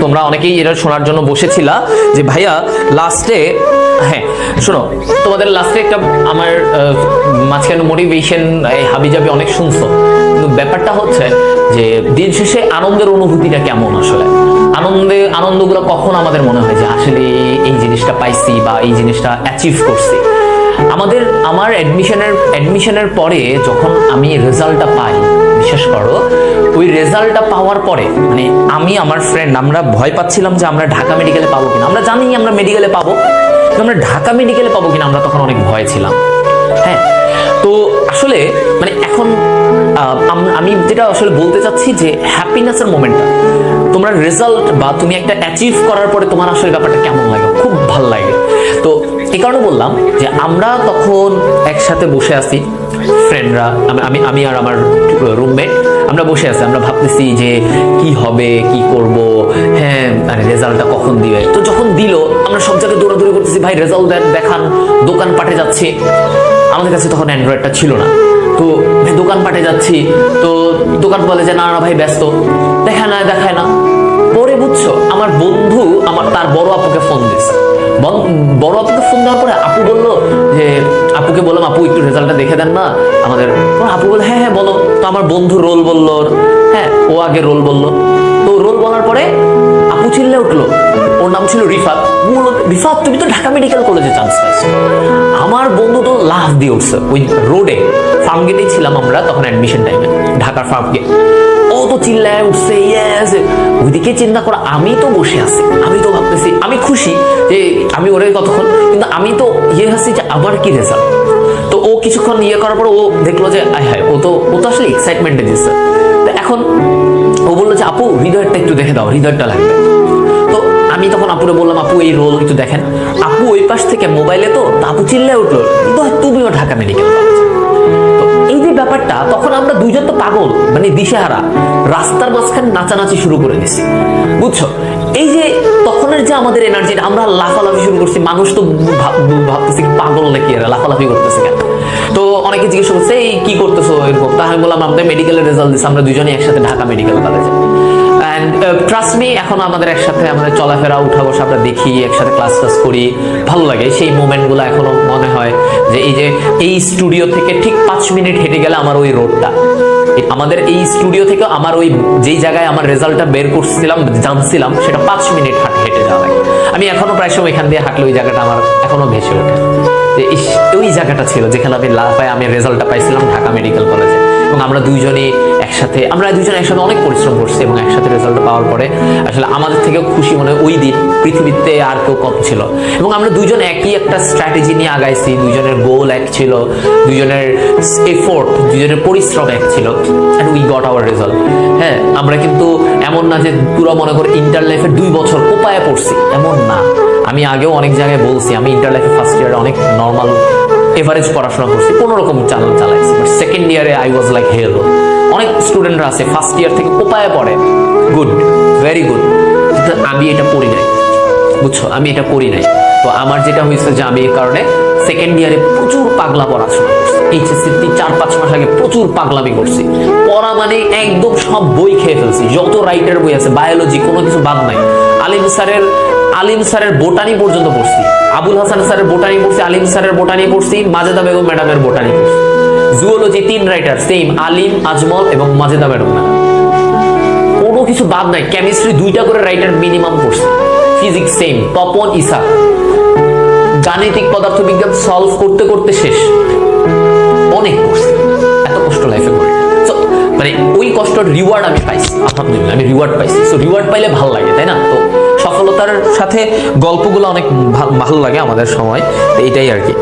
তোমরা অনেকেই এটা শোনার জন্য বসেছিলা যে ভাইয়া লাস্টে, হ্যাঁ শোনো, তোমাদের লাস্টে একটা আমার মাঝখানে মোটিভেশন হাবিজাবি অনেক শুনছো, কিন্তু ব্যাপারটা হচ্ছে যে দিন শেষে আনন্দের অনুভূতিটা কেমন, আসলে আনন্দগুলো কখন আমাদের মনে হয় যে আসলে এই জিনিসটা পাইছি বা এই জিনিসটা অ্যাচিভ করছি। আমার অ্যাডমিশনের পরে যখন আমি রেজাল্টটা পাই, বিশেষ করো ওই রেজাল্টটা পাওয়ার পরে মানে আমি আমার ফ্রেন্ড আমরা ভয় পাচ্ছিলাম যে আমরা ঢাকা মেডিকেলে পাবো কিনা। আমরা জানি আমরা মেডিকেলে পাবো, কিন্তু আমরা ঢাকা মেডিকেলে পাবো কিনা আমরা তখন অনেক ভয় ছিলাম। হ্যাঁ, তো আসলে মানে এখন আমি যেটা আসলে বলতে চাচ্ছি যে হ্যাপিনেসের মোমেন্টটা, তোমার রেজাল্ট বা তুমি একটা অ্যাচিভ করার পরে তোমার আসলে ব্যাপারটা কেমন লাগে, খুব ভাল লাগে। তো এই কারণে বললাম যে আমরা তখন একসাথে বসে আছি ফ্রেন্ডরা, আমি আর আমার রুমমেট, আমরা বসে আছি, আমরা ভাবতেছি যে কি হবে, কি করব, হ্যাঁ আরে রেজাল্টটা কখন দিবে। তো যখন দিল আমরা সব জায়গায় দৌড়াদৌড়ি করতেছি, ভাই রেজাল্ট দেখান, দোকানপাটে যাচ্ছি। আমাদের কাছে তখন অ্যান্ড্রয়েডটা ছিল না, তো ভাই দোকানপাটে যাচ্ছি, তো দোকান বলে যে না না ভাই ব্যস্ত, দেখায় না। পরে বুঝছো আমার বন্ধু তার বড় আপুকে ফোন দিচ্ছে, বড় আপুকে ফোন দেওয়ার পরে আপু বললো যে, আপুকে বললাম আপু একটু রেজাল্টটা দেখে দেন না আমাদের। আপু বলে হ্যাঁ হ্যাঁ বলো। তো আমার বন্ধু রোল বললো, হ্যাঁ ও আগে রোল বললো। তো রোল বলার পরে আপু চিল্লে উঠলো, ওর নাম ছিল রিফাত। রিফাত তুমি তো ঢাকা মেডিকেল কলেজে চান্স পাইছো। আমার বন্ধু তো লাফ দিয়ে উঠছে ওই রোডে, ফার্ম গেটেই ছিলাম আমরা তখন অ্যাডমিশন টাইমে, ঢাকার ফার্ম গেট। ও তো চিল্লায় উঠছে ইয়েস। ওইদিকে চিন্তা করো, আমি তো বসে আছি, আমি তো ভাবতেছি আমি খুশি যে আমি ওরে কতক্ষণ, কিন্তু আমি তো আছি যে আবার কি রেজাল্ট। তো ও কিছুক্ষণ করার পর ও দেখলো যে হ্যাঁ ও তো আসলে এক্সাইটমেন্টে দিচ্ছে। তো এখন ও বললো যে আপু হৃদয়টা একটু দেখে দাও, হৃদয়টা লাগবে। তো আমি তখন আপুরে বললাম আপু এই রোল একটু দেখেন। আপু ওই পাশ থেকে মোবাইলে, তো আপু চিল্লায় উঠলো তুমিও ঢাকা মেডিকেল কলেজ। তো এই যে ব্যাপারটা, তখন আমরা দুইজন তো পাগল, মানে দিশেহারা, রাস্তার মাঝখানে নাচানাচি শুরু করে দিছি, বুঝছো। এই যে তখনের যে আমাদের এনার্জি, আমরা লাফালাফি শুরু করছি, মানুষ তো ভাবতেছি পাগল নাকি এরা লাফালাফি করতেছে কেন। তো অনেকে জিজ্ঞেস করছে এই কি করতেছো এরকম। তা আমি বললাম আমাদের মেডিকেলের রেজাল্ট দিচ্ছে, আমরা দুজনেই একসাথে ঢাকা মেডিকেল কলেজে। অ্যান্ড ট্রাস্ট মি, এখন আমাদের একসাথে আমাদের চলাফেরা উঠা বসা আমরা দেখি, একসাথে ক্লাস করি, ভালো লাগে সেই মোমেন্টগুলো। এখনো মনে হয় যে এই স্টুডিও থেকে ঠিক 5 মিনিট হেঁটে গেলে আমার ওই রোডটা, আমাদের এই স্টুডিও থেকে আমার ওই যেই জায়গায় আমার রেজাল্টটা বের করছিলাম জানছিলাম, সেটা 5 মিনিট হেঁটে যাওয়া লাগে। আমি এখনো প্রায় সময় এখান দিয়ে হাঁটলে ওই জায়গাটা আমার এখনো ভেসে ওঠে যে ওই জায়গাটা ছিল যেখানে আমি রেজাল্টটা পাইছিলাম ঢাকা মেডিকেল কলেজে। এবং আমরা দুইজনে একসাথে অনেক পরিশ্রম করছি, এবং একসাথে রেজাল্ট পাওয়ার পরে আসলে আমাদের থেকেও খুশি মনে হয় ওই দিন পৃথিবীতে আর কেউ কম ছিল। এবং আমরা দুইজন একই একটা স্ট্র্যাটেজি নিয়ে আগাইছি, দুইজনের গোল এক ছিল, দুইজনের এফোর্ট, দুইজনের পরিশ্রম এক ছিল, and we got our result. হ্যাঁ, আমরা কিন্তু এমন না যে পুরো মনে করে ইন্টার লাইফে 2 বছর কোপায় পড়ছি, এমন না। আমি আগেও অনেক জায়গায় বলছি আমি ইন্টার লাইফে ফার্স্ট ইয়ারে অনেক নর্মাল এভারেজ পড়াশোনা করছি, কোনো রকম চালাইছি, বাট সেকেন্ড ইয়ারে আই ওয়াজ লাইক হেল। অনেক স্টুডেন্টরা আছে ফার্স্ট ইয়ার থেকে কোপায় পড়ে, গুড, ভেরি গুড, কিন্তু আমি এটা পড়ি নাই, বুঝছো, আমি এটা করি নাই। তো আমার যেটা হয়েছে যে আমি এই কারণে সেকেন্ড ইয়ারে প্রচুর পাগলা পড়াশোনা করছি। এইচএসসি 4-5 মাস আগে প্রচুর পাগলামি করছি, পড়া মানে একদম সব বই খেয়ে ফেলছি, যত রাইটার বই আছে, বায়োলজি, কোনো কিছু বাদ নাই। আলিম স্যারের বোটানি পর্যন্ত পড়ছি, আবুল হাসান স্যারের বোটানি পড়ছি, আলিম স্যারের বোটানি পড়ছি, মাজেদা বেগম ম্যাডামের বোটানি পড়ছি। জুওলজি 3 রাইটার সেম, আলিম, আজমল এবং মাজেদা ম্যাডাম, কোনো কিছু বাদ নাই। কেমিস্ট্রি 2টা করে রাইটার মিনিমাম পড়ছি, ফিজিক্স সেম, তপন, ইসা। গাণিতিক পদার্থবিজ্ঞান সলভ করতে করতে শেষ, অনেক করছি, এত কষ্ট লাইফে করি। মানে ওই কষ্টের রিওয়ার্ড আমি পাইছি, আলহামদুলিল্লাহ আমি রিওয়ার্ড পাইছি। সো রিওয়ার্ড পাইলে ভালো লাগে, তাই না? তো সফলতার সাথে গল্পগুলো অনেক ভালো লাগে আমাদের সময়, এইটাই আর কি।